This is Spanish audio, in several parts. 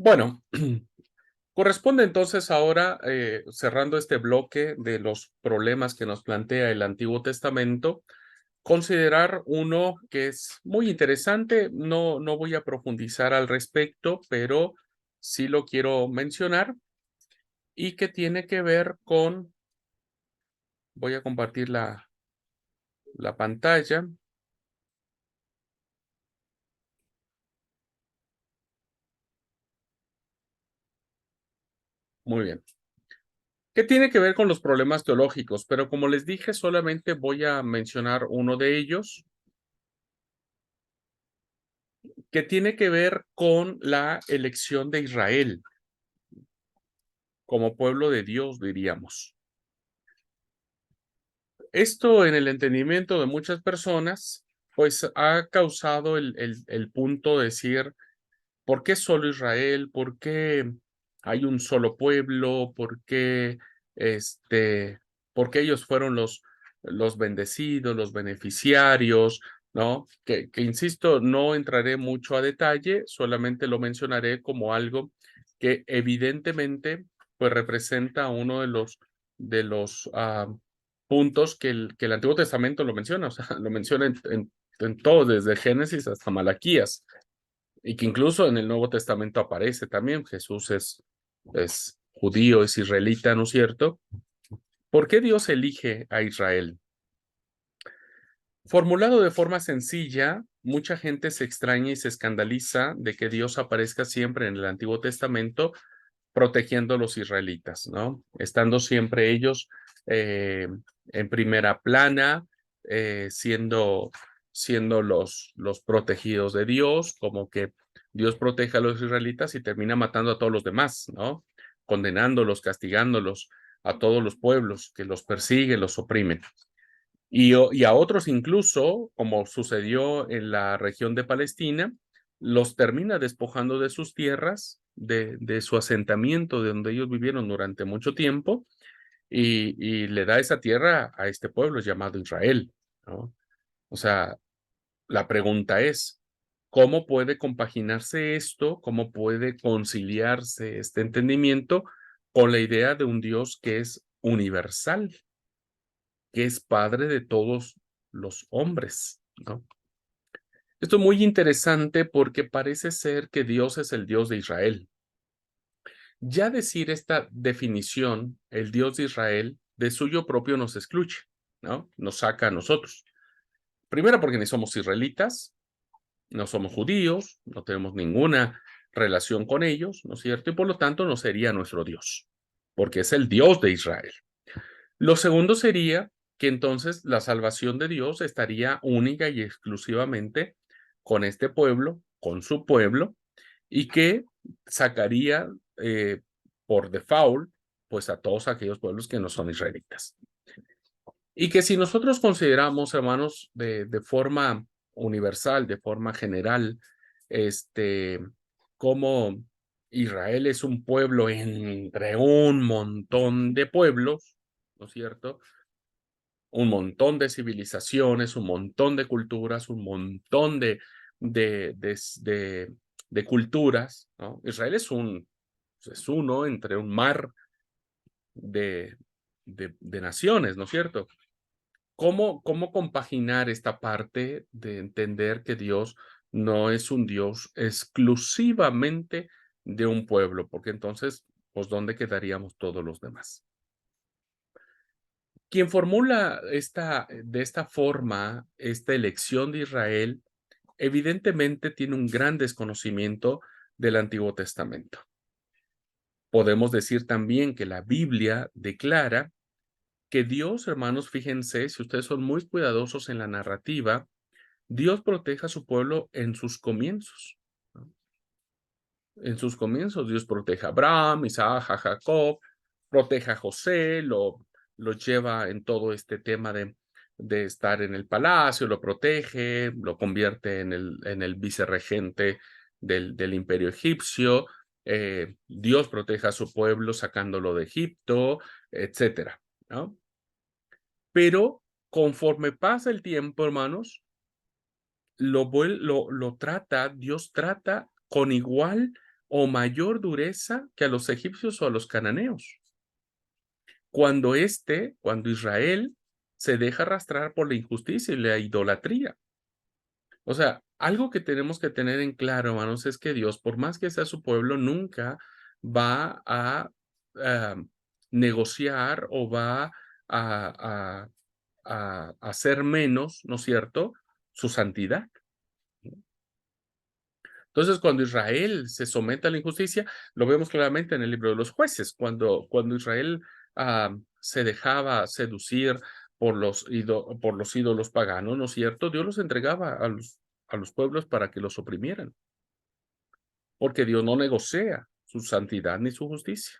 Bueno, corresponde entonces ahora, cerrando este bloque de los problemas que nos plantea el Antiguo Testamento, considerar uno que es muy interesante. No voy a profundizar al respecto, pero sí lo quiero mencionar y que tiene que ver con, voy a compartir la pantalla. Muy bien. Que tiene que ver con los problemas teológicos, pero como les dije, solamente voy a mencionar uno de ellos, que tiene que ver con la elección de Israel como pueblo de Dios, diríamos. Esto en el entendimiento de muchas personas, pues ha causado el punto de decir, ¿por qué solo Israel? ¿Por qué hay un solo pueblo? Este, ¿Por qué ellos fueron los bendecidos, los beneficiarios? ¿No? Que insisto, no entraré mucho a detalle, solamente lo mencionaré como algo que evidentemente pues representa uno de los puntos que el Antiguo Testamento lo menciona, o sea, lo menciona en todo, desde Génesis hasta Malaquías, y que incluso en el Nuevo Testamento aparece también. Jesús es judío, es israelita, ¿no es cierto? ¿Por qué Dios elige a Israel? Formulado de forma sencilla, mucha gente se extraña y se escandaliza de que Dios aparezca siempre en el Antiguo Testamento protegiendo a los israelitas, ¿no? Estando siempre ellos eh, en primera plana, siendo los protegidos de Dios, como que Dios protege a los israelitas y termina matando a todos los demás, ¿no? Condenándolos, castigándolos a todos los pueblos que los persiguen, los oprimen. Y a otros incluso, como sucedió en la región de Palestina, los termina despojando de sus tierras, de su asentamiento, de donde ellos vivieron durante mucho tiempo, y le da esa tierra a este pueblo llamado Israel, ¿no? O sea, la pregunta es, ¿cómo puede compaginarse esto? ¿Cómo puede conciliarse este entendimiento con la idea de un Dios que es universal, que es padre de todos los hombres, ¿no? Esto es muy interesante porque parece ser que Dios es el Dios de Israel. Ya decir esta definición, el Dios de Israel, de suyo propio nos excluye, ¿no? Nos saca a nosotros. Primero porque ni somos israelitas, no somos judíos, no tenemos ninguna relación con ellos, ¿no es cierto? Y por lo tanto no sería nuestro Dios, porque es el Dios de Israel. Lo segundo sería que entonces la salvación de Dios estaría única y exclusivamente con este pueblo, con su pueblo, y que sacaría por default pues a todos aquellos pueblos que no son israelitas. Y que si nosotros consideramos, hermanos, de forma universal, de forma general, como Israel es un pueblo entre un montón de pueblos, ¿no es cierto? Un montón de civilizaciones, un montón de culturas, un montón de, de, de, de culturas, ¿no? Israel es uno entre un mar de, de naciones, ¿no es cierto? ¿Cómo compaginar esta parte de entender que Dios no es un Dios exclusivamente de un pueblo? Porque entonces, pues, ¿dónde quedaríamos todos los demás? Quien formula de esta forma esta elección de Israel, evidentemente tiene un gran desconocimiento del Antiguo Testamento. Podemos decir también que la Biblia declara que Dios, hermanos, fíjense, si ustedes son muy cuidadosos en la narrativa, Dios protege a su pueblo en sus comienzos, ¿no? En sus comienzos, Dios protege a Abraham, Isaac, a Jacob, protege a José, lo lleva en todo este tema de estar en el palacio, lo protege, lo convierte en el vicerregente del imperio egipcio. Dios protege a su pueblo sacándolo de Egipto, etcétera, ¿no? Pero conforme pasa el tiempo, hermanos, Dios trata con igual o mayor dureza que a los egipcios o a los cananeos. Cuando Israel se deja arrastrar por la injusticia y la idolatría. O sea, algo que tenemos que tener en claro, hermanos, es que Dios, por más que sea su pueblo, nunca va a negociar o va a, hacer menos, ¿no es cierto?, su santidad. Entonces, cuando Israel se somete a la injusticia, lo vemos claramente en el libro de los jueces, cuando Israel se dejaba seducir por los ídolos paganos, ¿no es cierto? Dios los entregaba a los pueblos para que los oprimieran, porque Dios no negocia su santidad ni su justicia.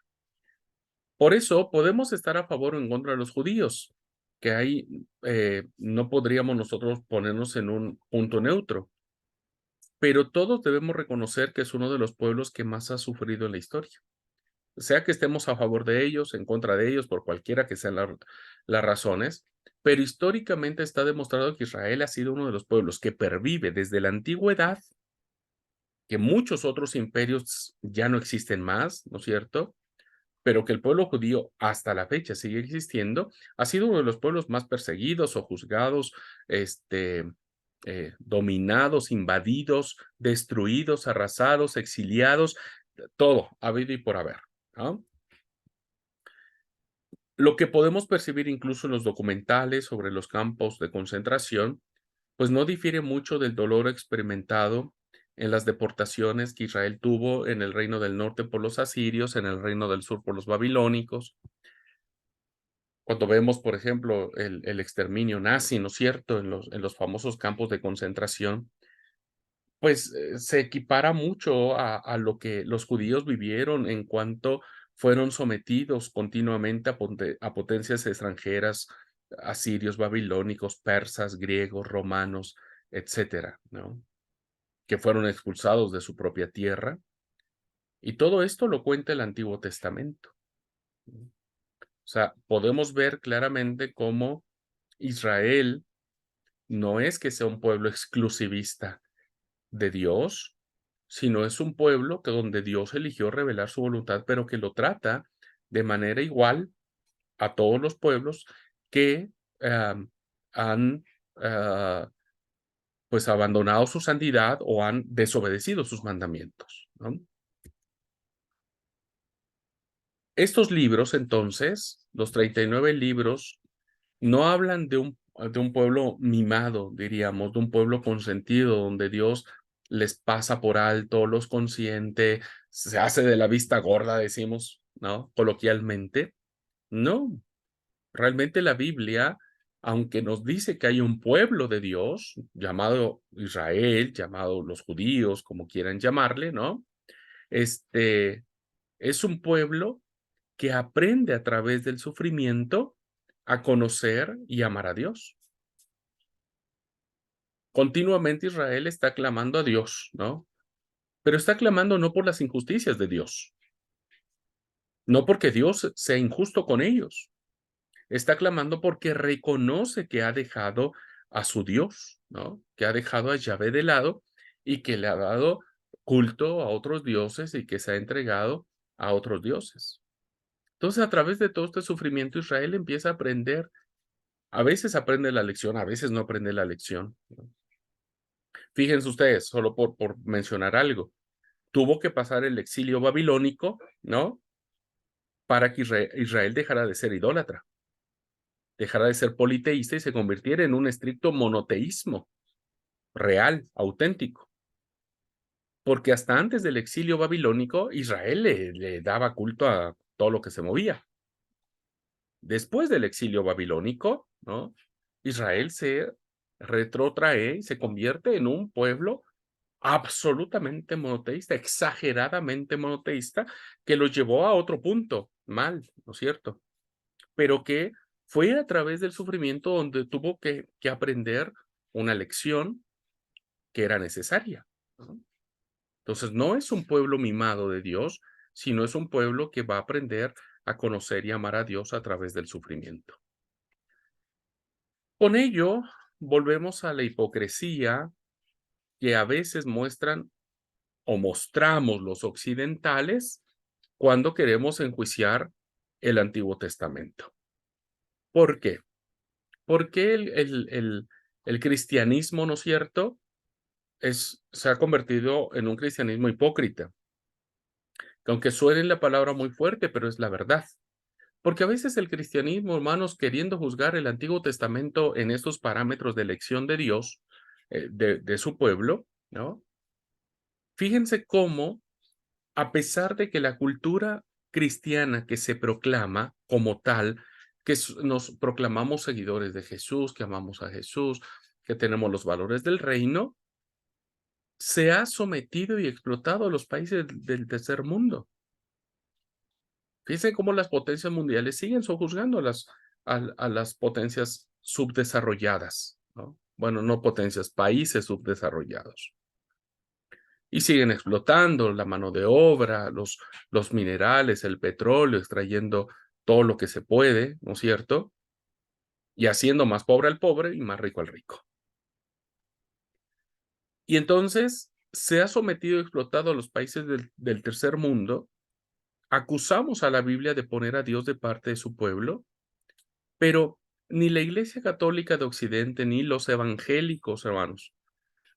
Por eso podemos estar a favor o en contra de los judíos, que ahí no podríamos nosotros ponernos en un punto neutro. Pero todos debemos reconocer que es uno de los pueblos que más ha sufrido en la historia. Sea que estemos a favor de ellos, en contra de ellos, por cualquiera que sean las razones, pero históricamente está demostrado que Israel ha sido uno de los pueblos que pervive desde la antigüedad, que muchos otros imperios ya no existen más, ¿no es cierto? Pero que el pueblo judío hasta la fecha sigue existiendo, ha sido uno de los pueblos más perseguidos o juzgados, dominados, invadidos, destruidos, arrasados, exiliados, todo, habido y por haber, ¿no? Lo que podemos percibir incluso en los documentales sobre los campos de concentración, pues no difiere mucho del dolor experimentado en las deportaciones que Israel tuvo en el reino del norte por los asirios, en el reino del sur por los babilónicos. Cuando vemos, por ejemplo, el exterminio nazi, ¿no es cierto?, en los famosos campos de concentración, pues, se equipara mucho a lo que los judíos vivieron en cuanto fueron sometidos continuamente a potencias extranjeras, asirios, babilónicos, persas, griegos, romanos, etcétera, ¿no?, que fueron expulsados de su propia tierra, y todo esto lo cuenta el Antiguo Testamento. O sea, podemos ver claramente cómo Israel no es que sea un pueblo exclusivista de Dios, sino es un pueblo que donde Dios eligió revelar su voluntad, pero que lo trata de manera igual a todos los pueblos que han ah, pues abandonado su santidad o han desobedecido sus mandamientos, ¿no? Estos libros, entonces, los 39 libros, no hablan de un pueblo mimado, diríamos, de un pueblo consentido, donde Dios les pasa por alto, los consiente, se hace de la vista gorda, decimos, ¿no?, coloquialmente. No, realmente la Biblia, aunque nos dice que hay un pueblo de Dios, llamado Israel, llamado los judíos, como quieran llamarle, ¿no?, este, es un pueblo que aprende a través del sufrimiento a conocer y amar a Dios. Continuamente Israel está clamando a Dios, ¿no? Pero está clamando no por las injusticias de Dios, no porque Dios sea injusto con ellos. Está clamando porque reconoce que ha dejado a su Dios, ¿no? Que ha dejado a Yahvé de lado y que le ha dado culto a otros dioses y que se ha entregado a otros dioses. Entonces, a través de todo este sufrimiento, Israel empieza a aprender. A veces aprende la lección, a veces no aprende la lección, ¿no? Fíjense ustedes, solo por mencionar algo, tuvo que pasar el exilio babilónico, ¿no?, para que Israel dejara de ser idólatra, dejara de ser politeísta y se convirtiera en un estricto monoteísmo real, auténtico. Porque hasta antes del exilio babilónico, Israel le daba culto a todo lo que se movía. Después del exilio babilónico, ¿no?, Israel se retrotrae y se convierte en un pueblo absolutamente monoteísta, exageradamente monoteísta, que lo llevó a otro punto, mal, ¿no es cierto? Pero que fue a través del sufrimiento donde tuvo que aprender una lección que era necesaria, ¿no? Entonces, no es un pueblo mimado de Dios, sino es un pueblo que va a aprender a conocer y amar a Dios a través del sufrimiento. Con ello, volvemos a la hipocresía que a veces muestran o mostramos los occidentales cuando queremos enjuiciar el Antiguo Testamento. ¿Por qué? Porque el cristianismo, ¿no es cierto?, se ha convertido en un cristianismo hipócrita, que aunque suene la palabra muy fuerte, pero es la verdad. Porque a veces el cristianismo, hermanos, queriendo juzgar el Antiguo Testamento en estos parámetros de elección de Dios, de su pueblo, ¿no? Fíjense cómo, a pesar de que la cultura cristiana que se proclama como tal, nos proclamamos seguidores de Jesús, que amamos a Jesús, que tenemos los valores del reino, se ha sometido y explotado a los países del tercer mundo. Fíjense cómo las potencias mundiales siguen sojuzgando a las potencias subdesarrolladas, ¿no? Bueno, no potencias, países subdesarrollados. Y siguen explotando la mano de obra, los minerales, el petróleo, extrayendo todo lo que se puede, ¿no es cierto? Y haciendo más pobre al pobre y más rico al rico. Y entonces se ha sometido y explotado a los países del tercer mundo. Acusamos a la Biblia de poner a Dios de parte de su pueblo, pero ni la Iglesia Católica de Occidente ni los evangélicos, hermanos,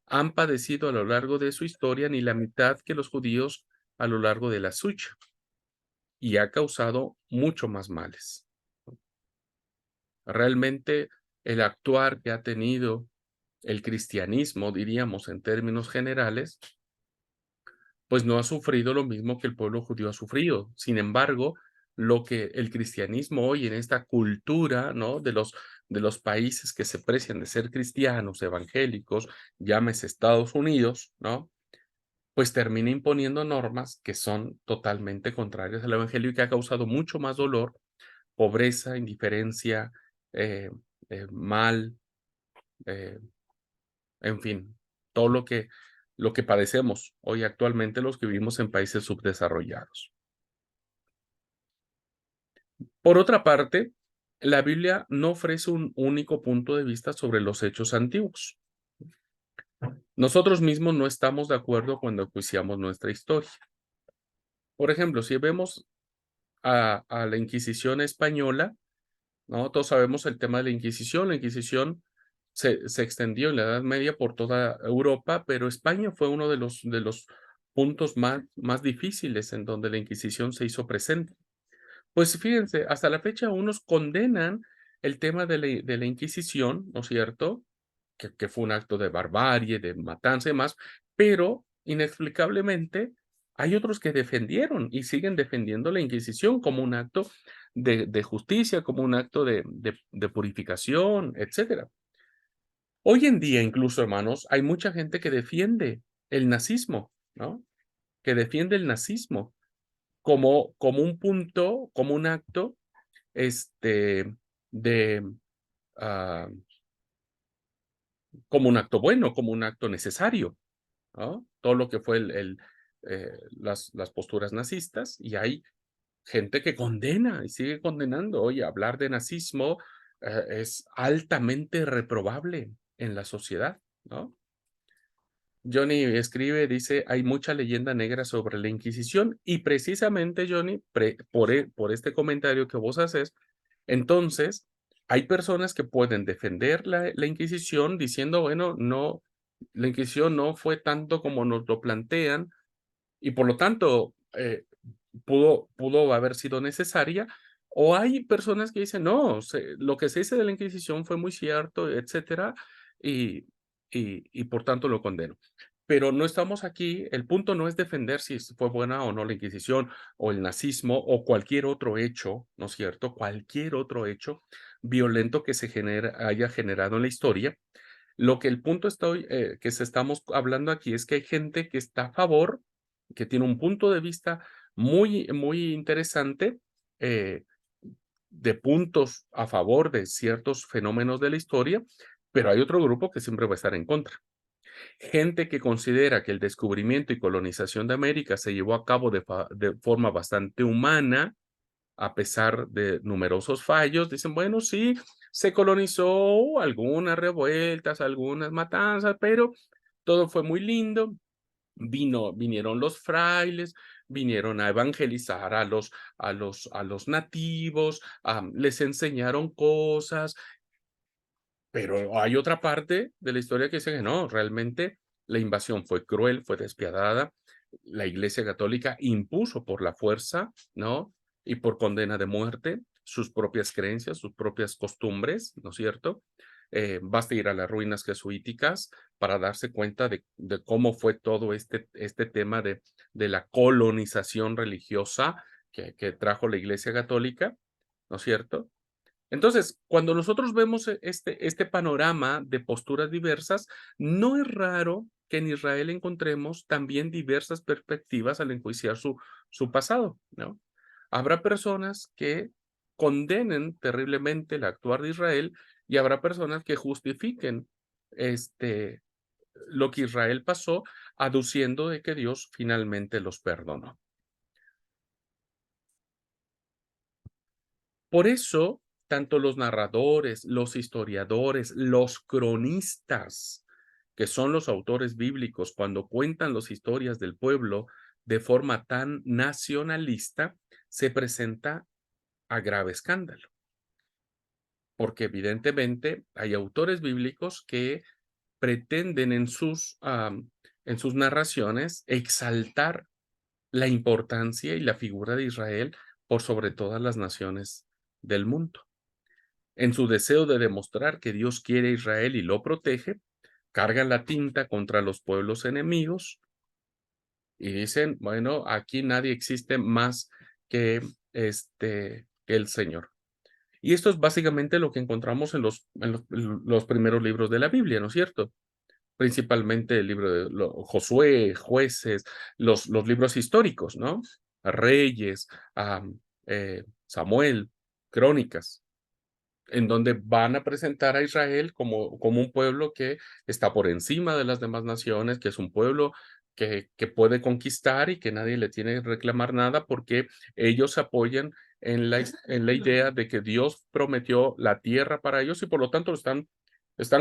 han padecido a lo largo de su historia ni la mitad que los judíos a lo largo de la suya, y ha causado mucho más males. Realmente el actuar que ha tenido el cristianismo, diríamos en términos generales, pues no ha sufrido lo mismo que el pueblo judío ha sufrido. Sin embargo, lo que el cristianismo hoy en esta cultura, ¿no?, de los países que se precian de ser cristianos, evangélicos, llámese Estados Unidos, ¿no?, pues termina imponiendo normas que son totalmente contrarias al evangelio y que ha causado mucho más dolor, pobreza, indiferencia, eh, mal, eh, en fin, todo lo que padecemos hoy actualmente los que vivimos en países subdesarrollados. Por otra parte, la Biblia no ofrece un único punto de vista sobre los hechos antiguos. Nosotros mismos no estamos de acuerdo cuando enjuiciamos nuestra historia. Por ejemplo, si vemos a la Inquisición española, ¿no? Todos sabemos el tema de la Inquisición. La Inquisición se extendió en la Edad Media por toda Europa, pero España fue uno de los puntos más difíciles en donde la Inquisición se hizo presente. Pues fíjense, hasta la fecha unos condenan el tema de la Inquisición, ¿no es cierto? Que fue un acto de barbarie, de matanza y demás, pero inexplicablemente hay otros que defendieron y siguen defendiendo la Inquisición como un acto de justicia, como un acto de purificación, etcétera. Hoy en día, incluso, hermanos, hay mucha gente que defiende el nazismo, ¿no? Que defiende el nazismo como un punto, como un acto, de, ah, como un acto bueno, como un acto necesario, ¿no? Todo lo que fue las posturas nazistas, y hay gente que condena y sigue condenando. Oye, hablar de nazismo, es altamente reprobable en la sociedad, ¿no? Johnny escribe, dice, hay mucha leyenda negra sobre la Inquisición y precisamente, Johnny, por este comentario que vos haces, entonces hay personas que pueden defender la Inquisición diciendo, bueno, no, la Inquisición no fue tanto como nos lo plantean y por lo tanto pudo haber sido necesaria, o hay personas que dicen, no, lo que se dice de la Inquisición fue muy cierto, etcétera, y, y por tanto lo condeno. Pero no estamos aquí, el punto no es defender si fue buena o no la Inquisición, o el nazismo, o cualquier otro hecho, ¿no es cierto? Cualquier otro hecho violento que haya generado en la historia. Lo que el punto que se estamos hablando aquí es que hay gente que está a favor, que tiene un punto de vista muy, muy interesante, eh, de puntos a favor de ciertos fenómenos de la historia, pero hay otro grupo que siempre va a estar en contra. Gente que considera que el descubrimiento y colonización de América se llevó a cabo de forma bastante humana, a pesar de numerosos fallos, dicen, bueno, sí, se colonizó, algunas revueltas, algunas matanzas, pero todo fue muy lindo. Vinieron los frailes, vinieron a evangelizar a los nativos, les enseñaron cosas, pero hay otra parte de la historia que dice que no, realmente la invasión fue cruel, fue despiadada. La Iglesia Católica impuso por la fuerza, ¿no? Y por condena de muerte sus propias creencias, sus propias costumbres, ¿no es cierto? Basta ir a las ruinas jesuíticas para darse cuenta de cómo fue todo este tema de la colonización religiosa que trajo la Iglesia Católica, ¿no es cierto? Entonces, cuando nosotros vemos este panorama de posturas diversas, no es raro que en Israel encontremos también diversas perspectivas al enjuiciar su pasado, ¿no? Habrá personas que condenen terriblemente el actuar de Israel y habrá personas que justifiquen este, lo que Israel pasó, aduciendo de que Dios finalmente los perdonó. Por eso, tanto los narradores, los historiadores, los cronistas, que son los autores bíblicos, cuando cuentan las historias del pueblo de forma tan nacionalista, se presenta a grave escándalo, porque evidentemente hay autores bíblicos que pretenden en sus narraciones exaltar la importancia y la figura de Israel por sobre todas las naciones del mundo. En su deseo de demostrar que Dios quiere a Israel y lo protege, cargan la tinta contra los pueblos enemigos y dicen, bueno, aquí nadie existe más que que el Señor. Y esto es básicamente lo que encontramos en los primeros libros de la Biblia, ¿no es cierto? Principalmente el libro de Josué, Jueces, los libros históricos, ¿no? Reyes, Samuel, Crónicas, en donde van a presentar a Israel como un pueblo que está por encima de las demás naciones, que es un pueblo que puede conquistar y que nadie le tiene que reclamar nada porque ellos se apoyan en la idea de que Dios prometió la tierra para ellos y por lo tanto están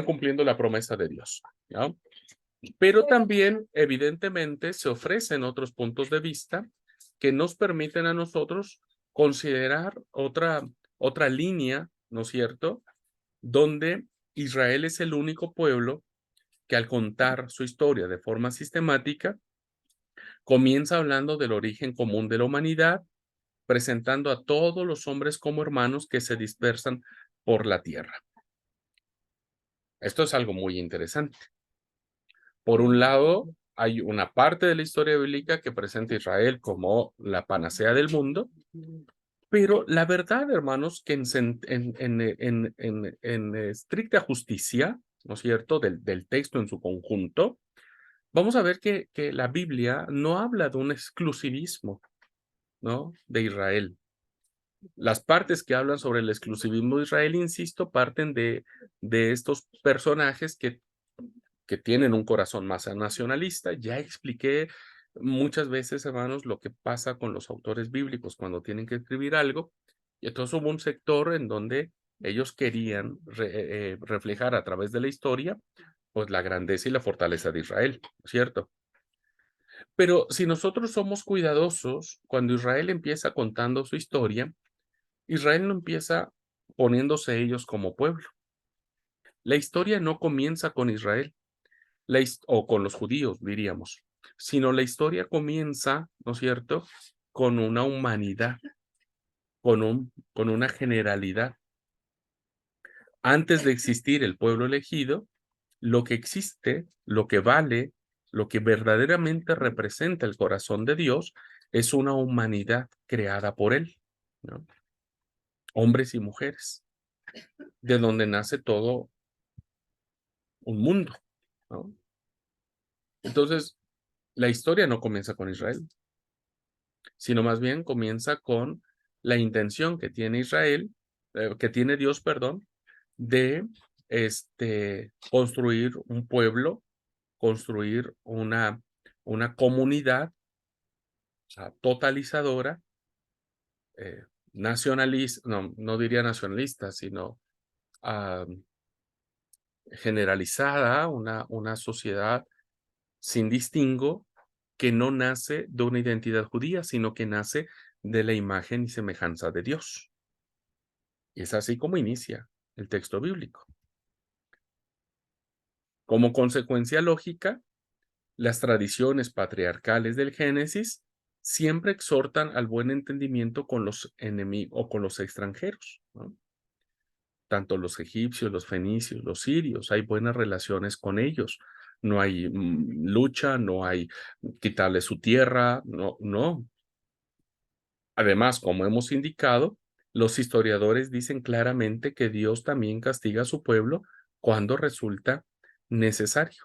cumpliendo la promesa de Dios, ¿ya? Pero también, evidentemente, se ofrecen otros puntos de vista que nos permiten a nosotros considerar otra línea, ¿no es cierto?, donde Israel es el único pueblo que al contar su historia de forma sistemática, comienza hablando del origen común de la humanidad, presentando a todos los hombres como hermanos que se dispersan por la tierra. Esto es algo muy interesante. Por un lado, hay una parte de la historia bíblica que presenta a Israel como la panacea del mundo, pero la verdad, hermanos, que en estricta justicia, ¿no es cierto?, del texto en su conjunto, vamos a ver que la Biblia no habla de un exclusivismo, ¿no?, de Israel. Las partes que hablan sobre el exclusivismo de Israel, insisto, parten de estos personajes que tienen un corazón más nacionalista. Ya expliqué muchas veces, hermanos, lo que pasa con los autores bíblicos cuando tienen que escribir algo. Y entonces hubo un sector en donde ellos querían reflejar a través de la historia, pues la grandeza y la fortaleza de Israel, ¿cierto? Pero si nosotros somos cuidadosos, cuando Israel empieza contando su historia, Israel no empieza poniéndose ellos como pueblo. La historia no comienza con Israel. O con los judíos, diríamos, sino la historia comienza, ¿no es cierto?, con una humanidad, con una generalidad. Antes de existir el pueblo elegido, lo que existe, lo que vale, lo que verdaderamente representa el corazón de Dios, es una humanidad creada por Él, ¿no? Hombres y mujeres, de donde nace todo un mundo, ¿no? Entonces, la historia no comienza con Israel, sino más bien comienza con la intención que tiene Israel, que tiene Dios, perdón, de construir un pueblo, construir una comunidad, o sea, totalizadora, nacionalista, no diría nacionalista, sino ah, generalizada, una sociedad sin distingo, que no nace de una identidad judía, sino que nace de la imagen y semejanza de Dios. Y es así como inicia el texto bíblico. Como consecuencia lógica, las tradiciones patriarcales del Génesis siempre exhortan al buen entendimiento con los enemigos o con los extranjeros, ¿no? Tanto los egipcios, los fenicios, los sirios, hay buenas relaciones con ellos. No hay lucha, no hay quitarle su tierra, no, no. Además, como hemos indicado, los historiadores dicen claramente que Dios también castiga a su pueblo cuando resulta necesario.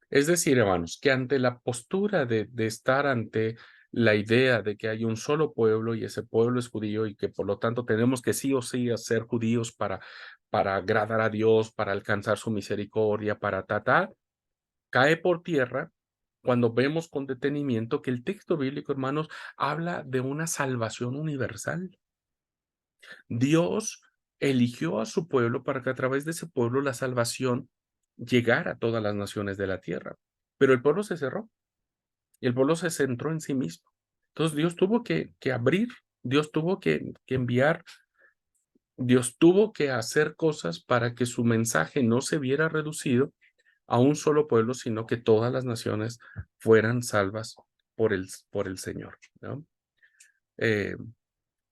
Es decir, hermanos, que ante la postura de estar ante la idea de que hay un solo pueblo y ese pueblo es judío y que por lo tanto tenemos que sí o sí ser judíos para agradar a Dios, para alcanzar su misericordia, para tratar, cae por tierra cuando vemos con detenimiento que el texto bíblico, hermanos, habla de una salvación universal. Dios eligió a su pueblo para que a través de ese pueblo la salvación llegara a todas las naciones de la tierra. Pero el pueblo se cerró y el pueblo se centró en sí mismo. Entonces Dios tuvo que abrir, Dios tuvo que enviar, Dios tuvo que hacer cosas para que su mensaje no se viera reducido a un solo pueblo, sino que todas las naciones fueran salvas por el Señor, ¿no? Eh,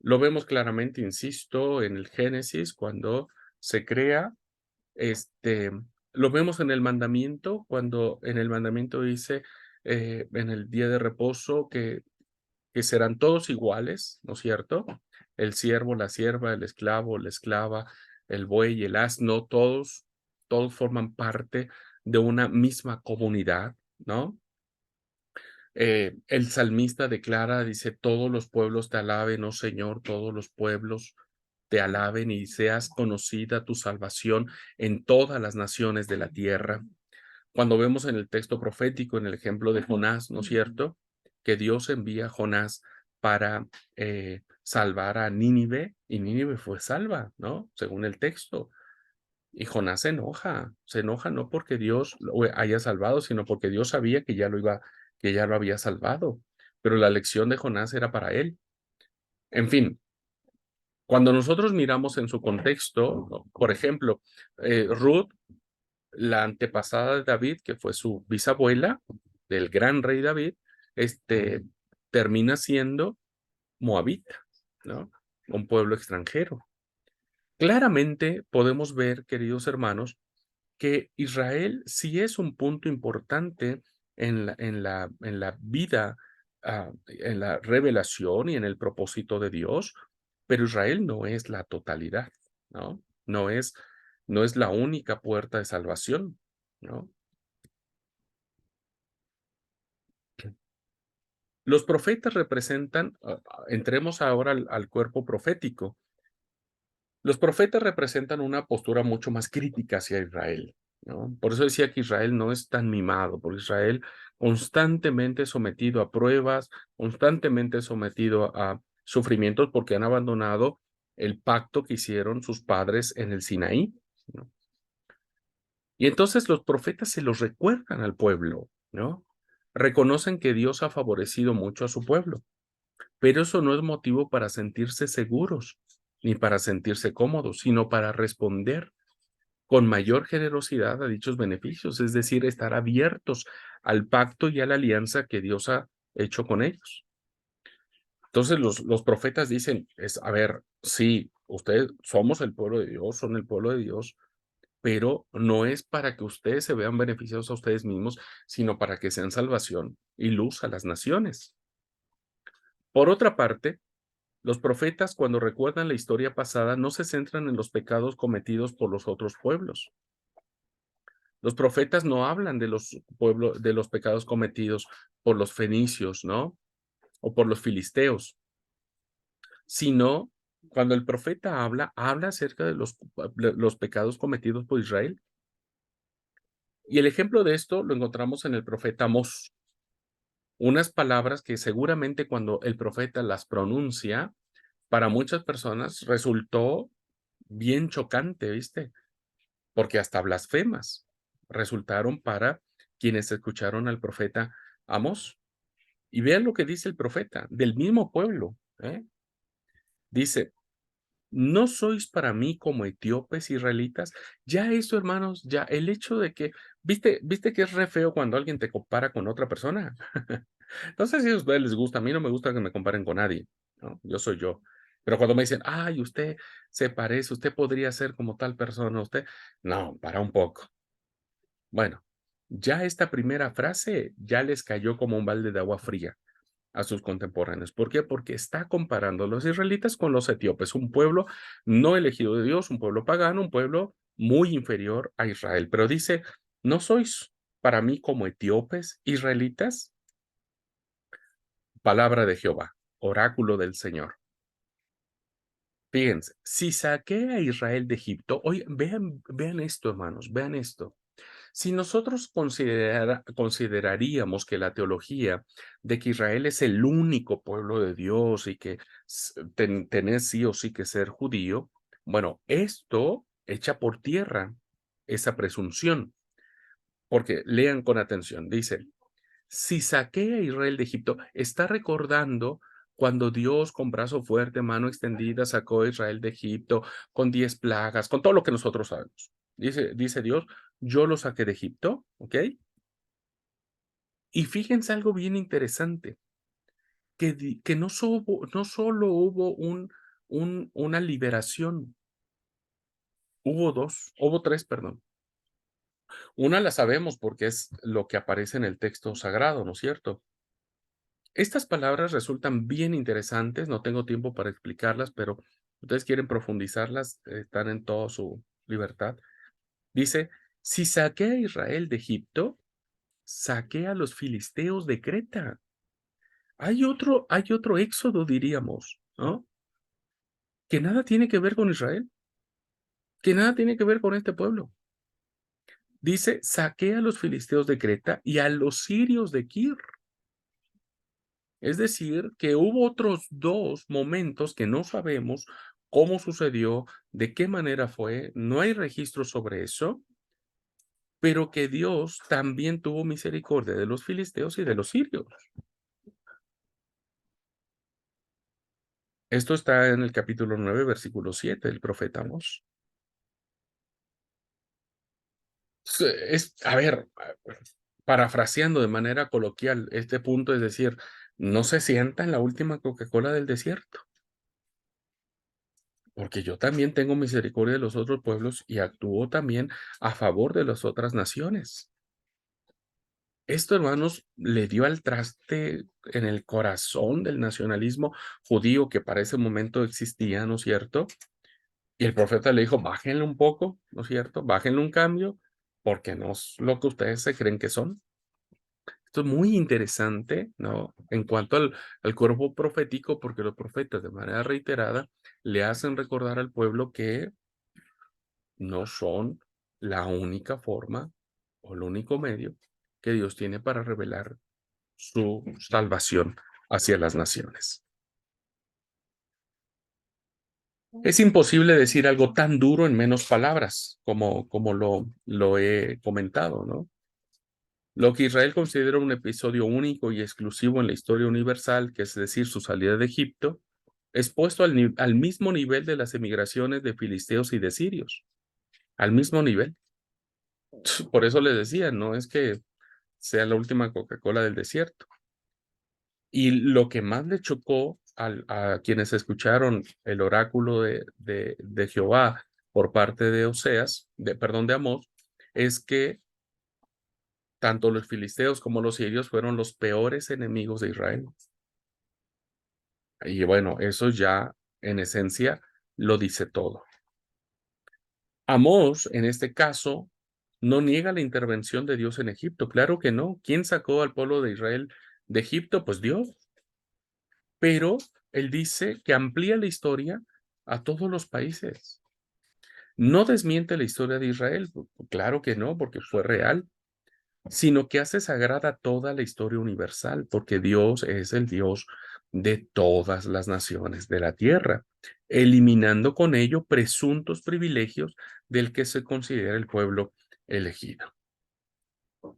lo vemos claramente, insisto, en el Génesis, cuando se crea, este, lo vemos en el mandamiento, cuando en el mandamiento dice, en el día de reposo, que serán todos iguales, ¿no es cierto? El siervo, la sierva, el esclavo, la esclava, el buey, el asno, todos forman parte de una misma comunidad, ¿no? El salmista declara, dice, todos los pueblos te alaben, oh Señor, todos los pueblos te alaben y seas conocida tu salvación en todas las naciones de la tierra. Cuando vemos en el texto profético, en el ejemplo de Jonás, ¿no es cierto? Que Dios envía a Jonás para salvar a Nínive y Nínive fue salva, ¿no? Según el texto. Y Jonás se enoja no porque Dios lo haya salvado, sino porque Dios sabía que ya lo había salvado. Pero la lección de Jonás era para él. En fin, cuando nosotros miramos en su contexto, ¿no? Por ejemplo, Ruth, la antepasada de David, que fue su bisabuela del gran rey David, termina siendo moabita, ¿no? Un pueblo extranjero. Claramente podemos ver, queridos hermanos, que Israel sí es un punto importante en la vida, en la revelación y en el propósito de Dios, pero Israel no es la totalidad, ¿no? No es la única puerta de salvación, ¿no? Los profetas representan, entremos ahora al cuerpo profético. Los profetas representan una postura mucho más crítica hacia Israel, ¿no? Por eso decía que Israel no es tan mimado, porque Israel constantemente sometido a pruebas, constantemente sometido a sufrimientos porque han abandonado el pacto que hicieron sus padres en el Sinaí, ¿no? Y entonces los profetas se los recuerdan al pueblo, ¿no? Reconocen que Dios ha favorecido mucho a su pueblo, pero eso no es motivo para sentirse seguros ni para sentirse cómodos, sino para responder con mayor generosidad a dichos beneficios, es decir, estar abiertos al pacto y a la alianza que Dios ha hecho con ellos. Entonces los profetas dicen, a ver, sí, ustedes somos el pueblo de Dios, son el pueblo de Dios, pero no es para que ustedes se vean beneficiados a ustedes mismos, sino para que sean salvación y luz a las naciones. Por otra parte, los profetas, cuando recuerdan la historia pasada, no se centran en los pecados cometidos por los otros pueblos. Los profetas no hablan de los pueblos, de los pecados cometidos por los fenicios, ¿no? O por los filisteos, sino cuando el profeta habla acerca de los pecados cometidos por Israel. Y el ejemplo de esto lo encontramos en el profeta Amós. Unas palabras que seguramente cuando el profeta las pronuncia, para muchas personas resultó bien chocante, ¿viste? Porque hasta blasfemas resultaron para quienes escucharon al profeta Amós. Y vean lo que dice el profeta, del mismo pueblo. Dice, ¿no sois para mí como etíopes israelitas? Ya esto, hermanos, ya el hecho de que, ¿viste que es re feo cuando alguien te compara con otra persona? No sé si a ustedes les gusta, a mí no me gusta que me comparen con nadie, ¿no? Yo soy yo. Pero cuando me dicen, ay, usted se parece, usted podría ser como tal persona, usted, no, para un poco. Bueno, ya esta primera frase ya les cayó como un balde de agua fría a sus contemporáneos. ¿Por qué? Porque está comparando a los israelitas con los etíopes, un pueblo no elegido de Dios, un pueblo pagano, un pueblo muy inferior a Israel. Pero dice, ¿no sois para mí como etíopes, israelitas? Palabra de Jehová, oráculo del Señor. Fíjense, si saqué a Israel de Egipto, oye, vean esto, hermanos, vean esto. Si nosotros consideraríamos que la teología de que Israel es el único pueblo de Dios y que tenés sí o sí que ser judío, bueno, esto echa por tierra esa presunción, porque lean con atención, dice, si saqué a Israel de Egipto, está recordando cuando Dios con brazo fuerte, mano extendida, sacó a Israel de Egipto con 10 plagas, con todo lo que nosotros sabemos. Dice Dios, yo lo saqué de Egipto, ¿ok? Y fíjense algo bien interesante, que no solo hubo una liberación, hubo tres, perdón. Una la sabemos porque es lo que aparece en el texto sagrado, ¿no es cierto? Estas palabras resultan bien interesantes, no tengo tiempo para explicarlas, pero ustedes quieren profundizarlas, están en toda su libertad. Dice, si saqué a Israel de Egipto, saqué a los filisteos de Creta. Hay otro éxodo, diríamos, ¿no? Que nada tiene que ver con Israel, que nada tiene que ver con este pueblo. Dice, saqué a los filisteos de Creta y a los sirios de Kir. Es decir, que hubo otros dos momentos que no sabemos cómo sucedió, de qué manera fue, no hay registro sobre eso, pero que Dios también tuvo misericordia de los filisteos y de los sirios. Esto está en el capítulo 9, versículo 7 del profeta Amós. A ver, parafraseando de manera coloquial este punto, es decir, no se sienta en la última Coca-Cola del desierto. Porque yo también tengo misericordia de los otros pueblos y actúo también a favor de las otras naciones. Esto, hermanos, le dio al traste en el corazón del nacionalismo judío que para ese momento existía, ¿no es cierto? Y el profeta le dijo, bájenle un poco, ¿no es cierto? Bájenle un cambio, porque no es lo que ustedes se creen que son. Esto es muy interesante, ¿no? En cuanto al cuerpo profético, porque los profetas de manera reiterada le hacen recordar al pueblo que no son la única forma o el único medio que Dios tiene para revelar su salvación hacia las naciones. Es imposible decir algo tan duro en menos palabras como lo he comentado, ¿no? Lo que Israel considera un episodio único y exclusivo en la historia universal, que es decir, su salida de Egipto, es puesto al mismo nivel de las emigraciones de filisteos y de sirios, al mismo nivel. Por eso les decía, no es que sea la última Coca-Cola del desierto. Y lo que más le chocó a quienes escucharon el oráculo de Jehová por parte de Oseas, perdón, de Amós, es que tanto los filisteos como los sirios fueron los peores enemigos de Israel. Y bueno, eso ya en esencia lo dice todo. Amós, en este caso, no niega la intervención de Dios en Egipto. Claro que no. ¿Quién sacó al pueblo de Israel de Egipto? Pues Dios. Pero él dice que amplía la historia a todos los países. No desmiente la historia de Israel, claro que no, porque fue real, sino que hace sagrada toda la historia universal, porque Dios es el Dios de todas las naciones de la tierra, eliminando con ello presuntos privilegios del que se considera el pueblo elegido.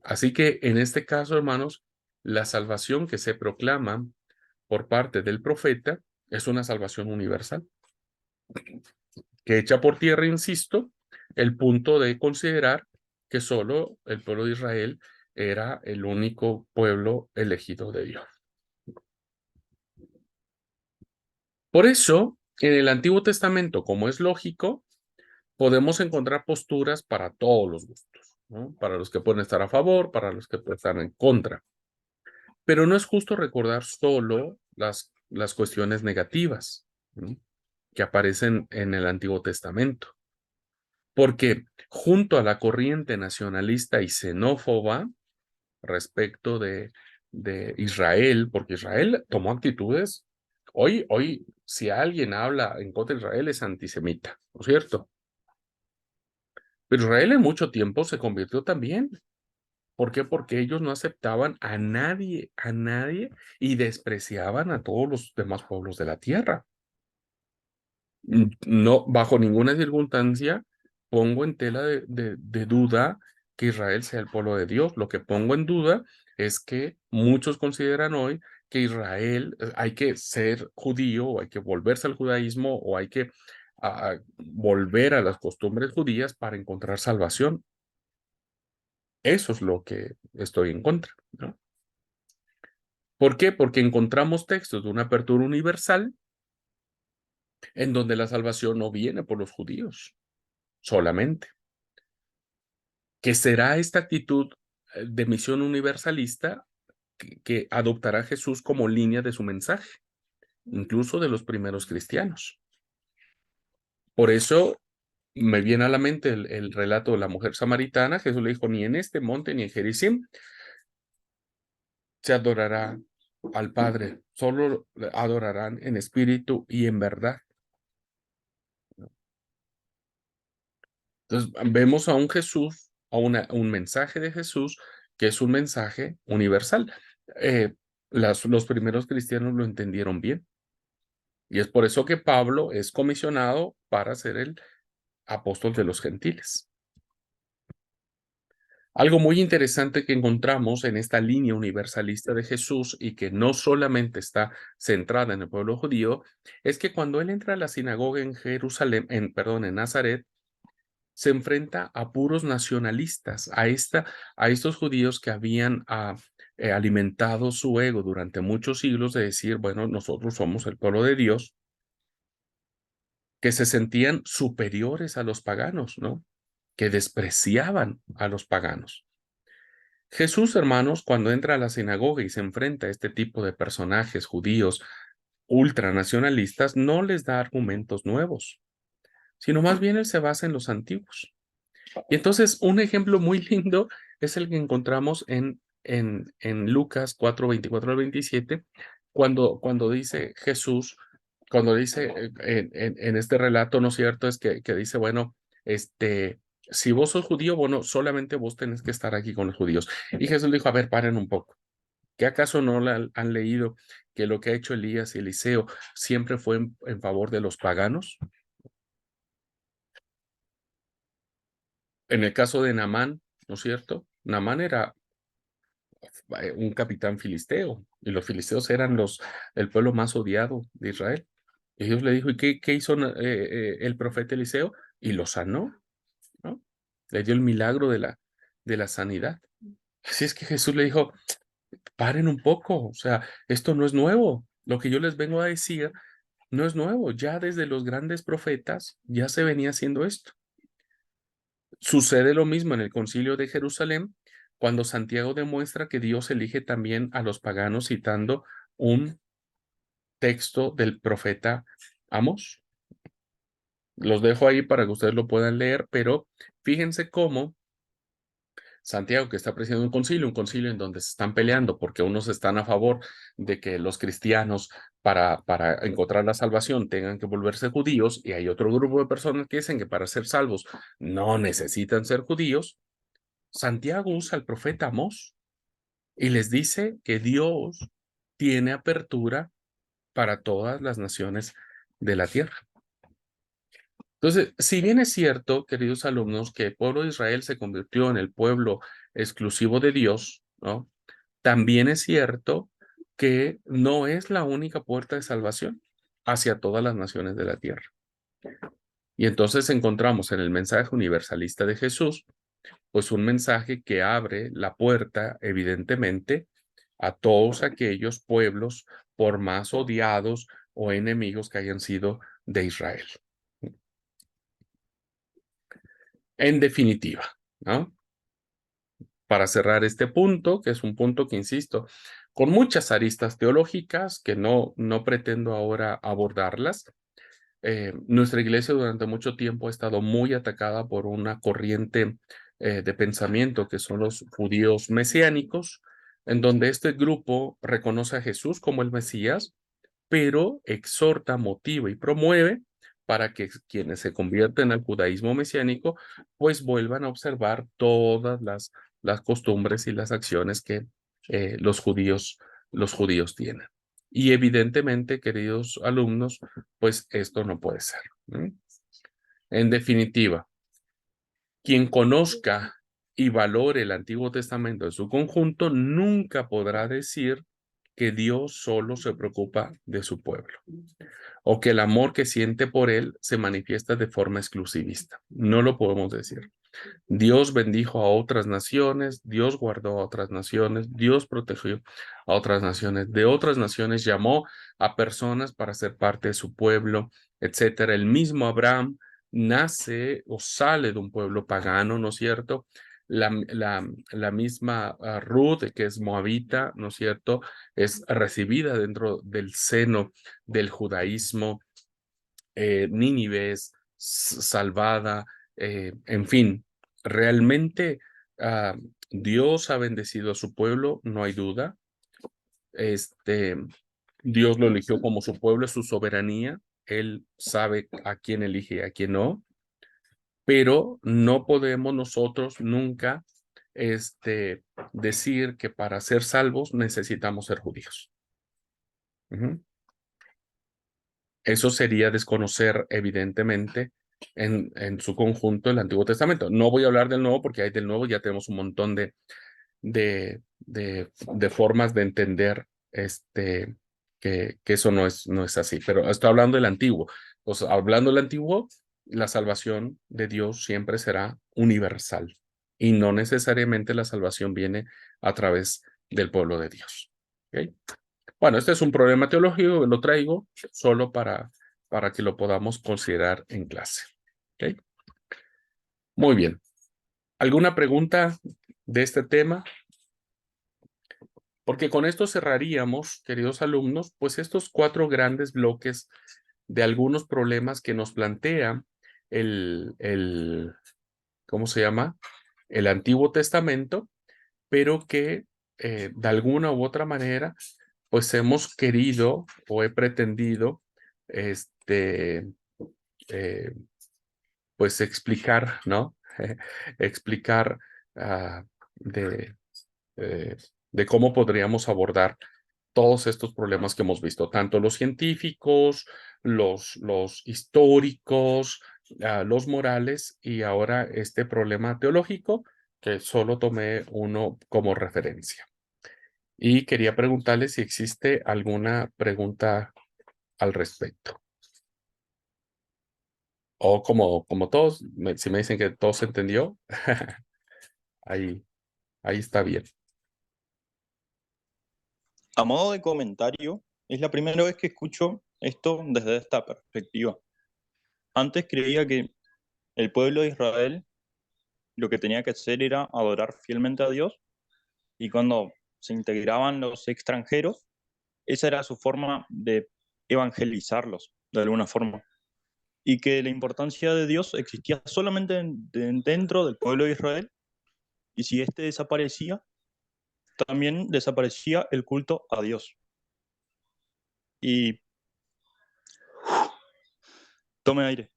Así que en este caso, hermanos, la salvación que se proclama por parte del profeta es una salvación universal, que echa por tierra, insisto, el punto de considerar que solo el pueblo de Israel era el único pueblo elegido de Dios. Por eso, en el Antiguo Testamento, como es lógico, podemos encontrar posturas para todos los gustos, ¿no? Para los que pueden estar a favor, para los que pueden estar en contra. Pero no es justo recordar solo las cuestiones negativas, ¿no?, que aparecen en el Antiguo Testamento. Porque junto a la corriente nacionalista y xenófoba respecto de Israel, porque Israel tomó actitudes, hoy, si alguien habla en contra de Israel es antisemita, ¿no es cierto? Pero Israel en mucho tiempo se convirtió también. ¿Por qué? Porque ellos no aceptaban a nadie, y despreciaban a todos los demás pueblos de la tierra. No, bajo ninguna circunstancia pongo en tela de duda que Israel sea el pueblo de Dios. Lo que pongo en duda es que muchos consideran hoy que Israel, hay que ser judío, o hay que volverse al judaísmo, o hay que volver a las costumbres judías para encontrar salvación. Eso es lo que estoy en contra, ¿no? ¿Por qué? Porque encontramos textos de una apertura universal en donde la salvación no viene por los judíos solamente. Que será esta actitud de misión universalista que adoptará Jesús como línea de su mensaje, incluso de los primeros cristianos. Por eso me viene a la mente el relato de la mujer samaritana. Jesús le dijo, ni en este monte ni en Gerizim se adorará al Padre, solo adorarán en espíritu y en verdad. Entonces, vemos a un Jesús, a un mensaje de Jesús, que es un mensaje universal. Eh, los primeros cristianos lo entendieron bien. Y es por eso que Pablo es comisionado para ser el apóstol de los gentiles. Algo muy interesante que encontramos en esta línea universalista de Jesús, y que no solamente está centrada en el pueblo judío, es que cuando él entra a la sinagoga en Jerusalén, en Nazaret, se enfrenta a puros nacionalistas, a estos judíos que habían alimentado su ego durante muchos siglos de decir, bueno, nosotros somos el pueblo de Dios, que se sentían superiores a los paganos, ¿no? Que despreciaban a los paganos. Jesús, hermanos, cuando entra a la sinagoga y se enfrenta a este tipo de personajes judíos ultranacionalistas, no les da argumentos nuevos, sino más bien él se basa en los antiguos. Y entonces un ejemplo muy lindo es el que encontramos en Lucas 4, 24 al 27, cuando dice Jesús, cuando dice en este relato, ¿no es cierto? Es que dice, bueno, si vos sos judío, bueno, solamente vos tenés que estar aquí con los judíos. Y Jesús le dijo, a ver, paren un poco. ¿Qué acaso no han leído que lo que ha hecho Elías y Eliseo siempre fue en favor de los paganos? En el caso de Naamán, ¿no es cierto? Naamán era un capitán filisteo, y los filisteos eran el pueblo más odiado de Israel. Y Dios le dijo, ¿y qué hizo el profeta Eliseo? Y lo sanó, ¿no? Le dio el milagro de la sanidad. Así es que Jesús le dijo, paren un poco, o sea, esto no es nuevo. Lo que yo les vengo a decir no es nuevo. Ya desde los grandes profetas ya se venía haciendo esto. Sucede lo mismo en el Concilio de Jerusalén, cuando Santiago demuestra que Dios elige también a los paganos, citando un texto del profeta Amos. Los dejo ahí para que ustedes lo puedan leer, pero fíjense cómo Santiago, que está presidiendo un concilio en donde se están peleando porque unos están a favor de que los cristianos para encontrar la salvación tengan que volverse judíos, y hay otro grupo de personas que dicen que para ser salvos no necesitan ser judíos. Santiago usa al profeta Amós y les dice que Dios tiene apertura para todas las naciones de la tierra. Entonces, si bien es cierto, queridos alumnos, que el pueblo de Israel se convirtió en el pueblo exclusivo de Dios, ¿no? También es cierto que no es la única puerta de salvación hacia todas las naciones de la tierra. Y entonces encontramos en el mensaje universalista de Jesús, pues un mensaje que abre la puerta, evidentemente, a todos aquellos pueblos, por más odiados o enemigos que hayan sido de Israel. En definitiva, ¿no? Para cerrar este punto, que es un punto que, insisto, con muchas aristas teológicas que no pretendo ahora abordarlas. Nuestra iglesia durante mucho tiempo ha estado muy atacada por una corriente de pensamiento que son los judíos mesiánicos, en donde este grupo reconoce a Jesús como el Mesías, pero exhorta, motiva y promueve para que quienes se convierten al judaísmo mesiánico, pues vuelvan a observar todas las costumbres y las acciones que los judíos tienen. Y evidentemente, queridos alumnos, pues esto no puede ser. En definitiva, quien conozca y valore el Antiguo Testamento en su conjunto, nunca podrá decir que Dios solo se preocupa de su pueblo o que el amor que siente por él se manifiesta de forma exclusivista. No lo podemos decir. Dios bendijo a otras naciones, Dios guardó a otras naciones, Dios protegió a otras naciones, de otras naciones llamó a personas para ser parte de su pueblo, etcétera. El mismo Abraham nace o sale de un pueblo pagano, ¿no es cierto? La misma Ruth, que es moabita, ¿no es cierto?, es recibida dentro del seno del judaísmo. Nínive es salvada, en fin, realmente Dios ha bendecido a su pueblo, no hay duda. Dios lo eligió como su pueblo, es su soberanía. Él sabe a quién elige y a quién no, pero no podemos nosotros nunca decir que para ser salvos necesitamos ser judíos. Eso sería desconocer, evidentemente, en su conjunto el Antiguo Testamento. No voy a hablar del Nuevo porque hay del Nuevo, ya tenemos un montón de formas de entender que eso no es así. Pero estoy hablando del Antiguo. Pues, hablando del Antiguo, la salvación de Dios siempre será universal y no necesariamente la salvación viene a través del pueblo de Dios. ¿Okay? Bueno, este es un problema teológico, lo traigo solo para que lo podamos considerar en clase. ¿Okay? Muy bien. ¿Alguna pregunta de este tema? Porque con esto cerraríamos, queridos alumnos, pues estos 4 grandes bloques de algunos problemas que nos plantea ¿cómo se llama? El Antiguo Testamento, pero que de alguna u otra manera pues hemos querido o he pretendido eh, pues explicar, ¿no? Explicar uh, de, eh, de cómo podríamos abordar todos estos problemas que hemos visto, tanto los científicos, los históricos, los morales y ahora este problema teológico que solo tomé uno como referencia. Y quería preguntarle si existe alguna pregunta al respecto. O como todos, si me dicen que todo se entendió, ahí está bien. A modo de comentario, es la primera vez que escucho esto desde esta perspectiva. Antes creía que el pueblo de Israel lo que tenía que hacer era adorar fielmente a Dios, y cuando se integraban los extranjeros, esa era su forma de evangelizarlos de alguna forma, y que la importancia de Dios existía solamente dentro del pueblo de Israel, y si este desaparecía, también desaparecía el culto a Dios. Y tome aire.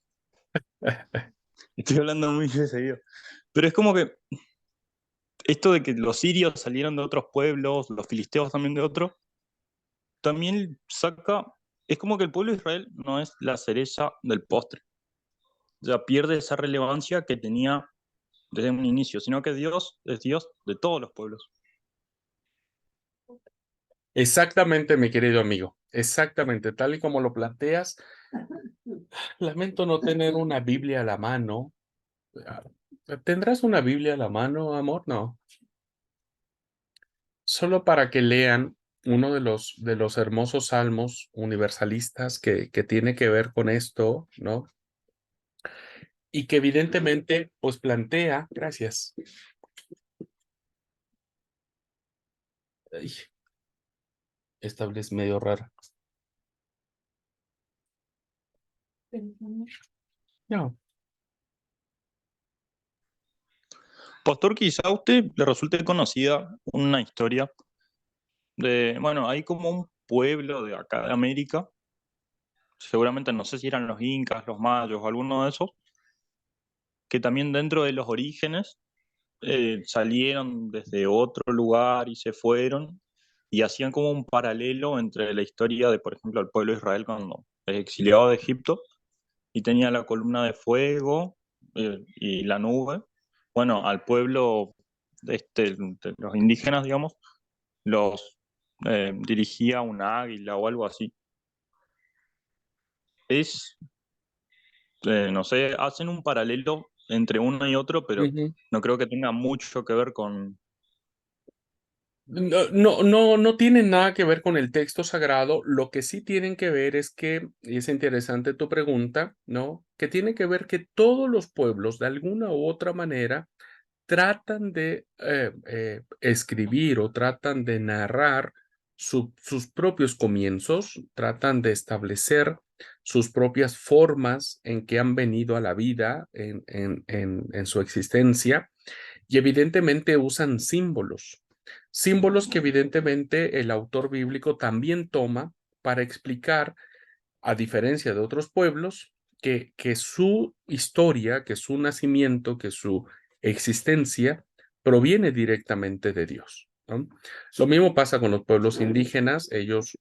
Estoy hablando muy seguido. Pero es como que esto de que los sirios salieron de otros pueblos, los filisteos también de otros, también saca, es como que el pueblo de Israel no es la cereza del postre. O sea, pierde esa relevancia que tenía desde un inicio, sino que Dios es Dios de todos los pueblos. Exactamente, mi querido amigo. Exactamente, tal y como lo planteas. Lamento no tener una Biblia a la mano. ¿Tendrás una Biblia a la mano, amor? No. Solo para que lean uno de los hermosos salmos universalistas que tiene que ver con esto, ¿no? Y que evidentemente, pues plantea, gracias. Ay, esta es medio rara. No. Pastor, quizá a usted le resulte conocida una historia de, bueno, hay como un pueblo de acá de América, seguramente no sé si eran los incas, los mayos o alguno de esos, que también dentro de los orígenes salieron desde otro lugar y se fueron y hacían como un paralelo entre la historia de, por ejemplo, el pueblo de Israel cuando es exiliado de Egipto y tenía la columna de fuego y la nube. Bueno, al pueblo de los indígenas, digamos, los dirigía un águila o algo así. Es, no sé, hacen un paralelo entre uno y otro, pero Ujú. no creo que tenga mucho que ver con... No tienen nada que ver con el texto sagrado. Lo que sí tienen que ver es que, y es interesante tu pregunta, ¿no? Que tiene que ver que todos los pueblos, de alguna u otra manera, tratan de escribir o tratan de narrar sus propios comienzos, tratan de establecer sus propias formas en que han venido a la vida en su existencia y evidentemente usan símbolos, símbolos que evidentemente el autor bíblico también toma para explicar, a diferencia de otros pueblos, que su historia, que su nacimiento, que su existencia proviene directamente de Dios, ¿no? Lo mismo pasa con los pueblos indígenas. Ellos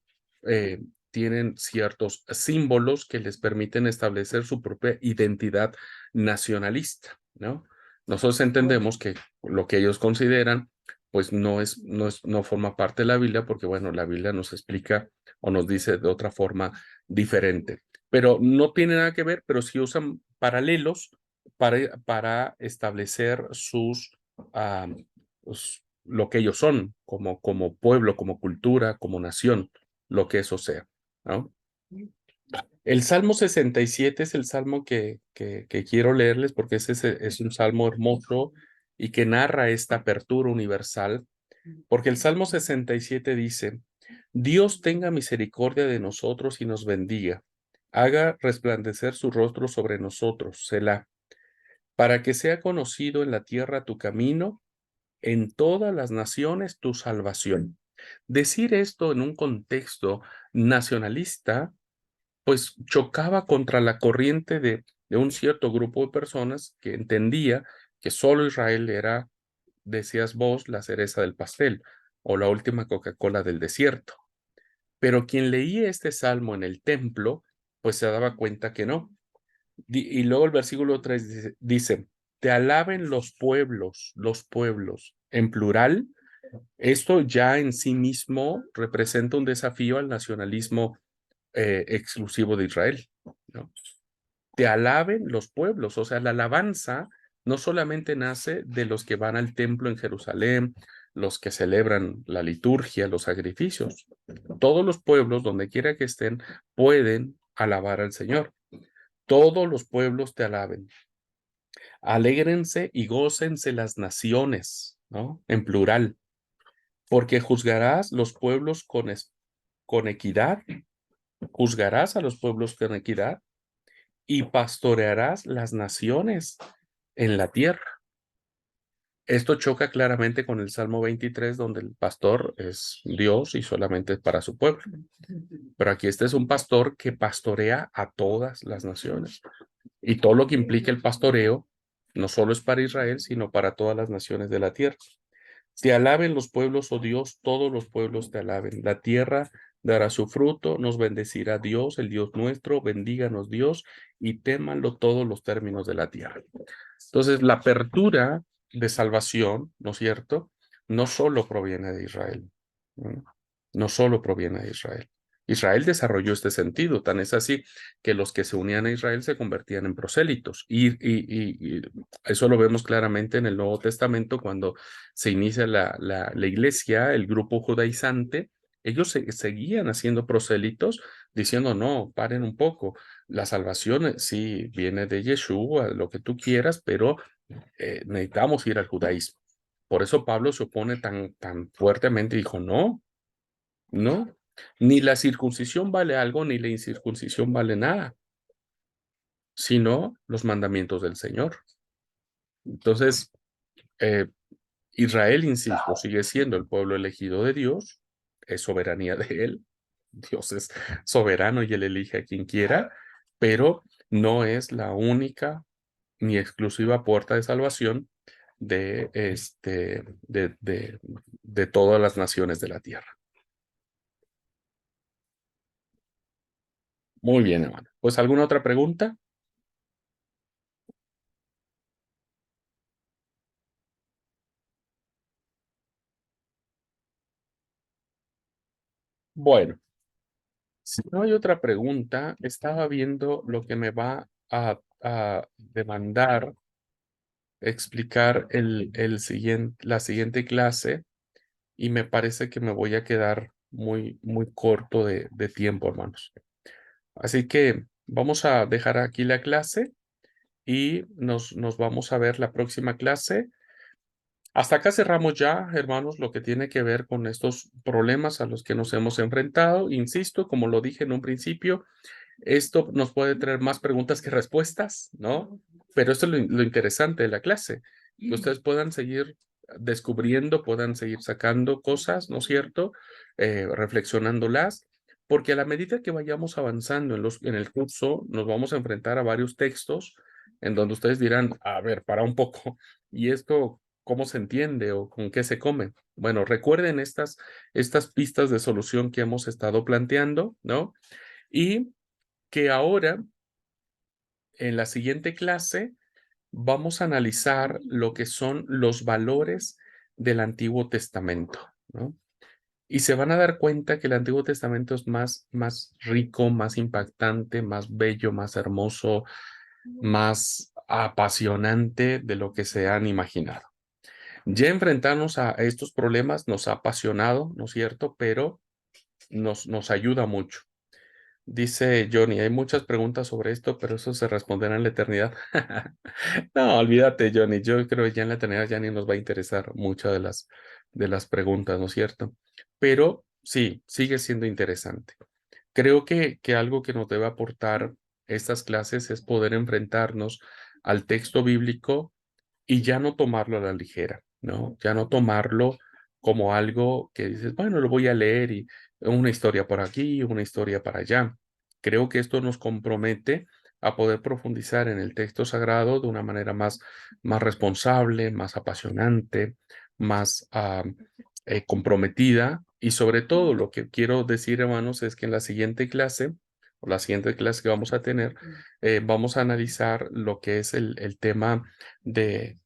tienen ciertos símbolos que les permiten establecer su propia identidad nacionalista, ¿no? Nosotros entendemos que lo que ellos consideran, pues no forma parte de la Biblia, porque bueno, la Biblia nos explica o nos dice de otra forma diferente, pero no tiene nada que ver, pero sí usan paralelos para establecer lo que ellos son como pueblo, como cultura, como nación, lo que eso sea, ¿no? El Salmo 67 es el salmo que quiero leerles porque es un salmo hermoso y que narra esta apertura universal, porque el Salmo 67 dice: Dios tenga misericordia de nosotros y nos bendiga, haga resplandecer su rostro sobre nosotros, Selah, para que sea conocido en la tierra tu camino, en todas las naciones tu salvación. Decir esto en un contexto nacionalista, pues chocaba contra la corriente de un cierto grupo de personas que entendía que solo Israel era, decías vos, la cereza del pastel o la última Coca-Cola del desierto. Pero quien leía este salmo en el templo, pues se daba cuenta que no. Y luego el versículo 3 dice, te alaben los pueblos, en plural. Esto ya en sí mismo representa un desafío al nacionalismo exclusivo de Israel, ¿no? Te alaben los pueblos, o sea, la alabanza no solamente nace de los que van al templo en Jerusalén, los que celebran la liturgia, los sacrificios. Todos los pueblos, donde quiera que estén, pueden alabar al Señor. Todos los pueblos te alaben. Alégrense y gócense las naciones, ¿no? En plural, porque juzgarás los pueblos con equidad, juzgarás a los pueblos con equidad y pastorearás las naciones en la tierra. Esto choca claramente con el Salmo 23, donde el pastor es Dios y solamente es para su pueblo. Pero aquí este es un pastor que pastorea a todas las naciones. Y todo lo que implica el pastoreo no solo es para Israel, sino para todas las naciones de la tierra. Te alaben los pueblos, oh Dios, todos los pueblos te alaben. La tierra dará su fruto, nos bendecirá Dios, el Dios nuestro, bendíganos Dios y témanlo todos los términos de la tierra. Entonces, la apertura de salvación, ¿no es cierto? No solo proviene de Israel, ¿no? No solo proviene de Israel. Israel desarrolló este sentido, tan es así que los que se unían a Israel se convertían en prosélitos. Y eso lo vemos claramente en el Nuevo Testamento cuando se inicia la iglesia, el grupo judaizante. Ellos seguían haciendo prosélitos diciendo, no, paren un poco, la salvación sí viene de Yeshua, lo que tú quieras, pero necesitamos ir al judaísmo. Por eso Pablo se opone tan fuertemente y dijo, no, no, ni la circuncisión vale algo, ni la incircuncisión vale nada, sino los mandamientos del Señor. Entonces, eh, Israel, insisto, sigue siendo el pueblo elegido de Dios, es soberanía de Él, Dios es soberano y Él elige a quien quiera, pero no es la única ni exclusiva puerta de salvación de todas las naciones de la tierra. Muy bien, hermano. Pues, ¿alguna otra pregunta? Bueno, si no hay otra pregunta, estaba viendo lo que me va a demandar explicar la siguiente clase y me parece que me voy a quedar muy corto de tiempo, hermanos. Así que vamos a dejar aquí la clase y nos vamos a ver la próxima clase. Hasta acá cerramos ya, hermanos, lo que tiene que ver con estos problemas a los que nos hemos enfrentado. Insisto, como lo dije en un principio, esto nos puede traer más preguntas que respuestas, ¿no? Pero esto es lo interesante de la clase, que ustedes puedan seguir descubriendo, puedan seguir sacando cosas, ¿no es cierto? Reflexionándolas, porque a la medida que vayamos avanzando en el curso, nos vamos a enfrentar a varios textos en donde ustedes dirán, a ver, para un poco, ¿y esto cómo se entiende o con qué se come? Bueno, recuerden estas pistas de solución que hemos estado planteando, ¿no? Y que ahora, en la siguiente clase, vamos a analizar lo que son los valores del Antiguo Testamento, ¿no? Y se van a dar cuenta que el Antiguo Testamento es más rico, más impactante, más bello, más hermoso, más apasionante de lo que se han imaginado. Ya enfrentarnos a estos problemas nos ha apasionado, ¿no es cierto? Pero nos ayuda mucho. Dice Johnny, hay muchas preguntas sobre esto, pero eso se responderá en la eternidad. No, olvídate, Johnny. Yo creo que ya en la eternidad ya ni nos va a interesar muchas de las preguntas, ¿no es cierto? Pero sí, sigue siendo interesante. Creo que algo que nos debe aportar estas clases es poder enfrentarnos al texto bíblico y ya no tomarlo a la ligera, ¿no? Ya no tomarlo como algo que dices, bueno, lo voy a leer y una historia por aquí, una historia para allá. Creo que esto nos compromete a poder profundizar en el texto sagrado de una manera más responsable, más apasionante, más comprometida. Y sobre todo, lo que quiero decir, hermanos, es que en la siguiente clase, o la siguiente clase que vamos a tener, vamos a analizar lo que es el tema de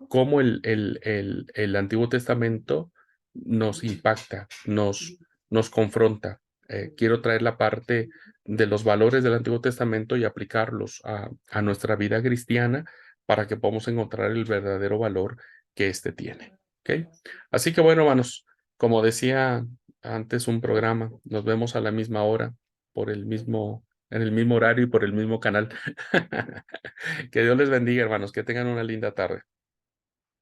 cómo el Antiguo Testamento nos impacta, nos confronta. Quiero traer la parte de los valores del Antiguo Testamento y aplicarlos a nuestra vida cristiana para que podamos encontrar el verdadero valor que éste tiene. ¿Ok? Así que bueno, hermanos, como decía antes un programa, nos vemos a la misma hora, en el mismo horario y por el mismo canal. Que Dios les bendiga, hermanos, que tengan una linda tarde.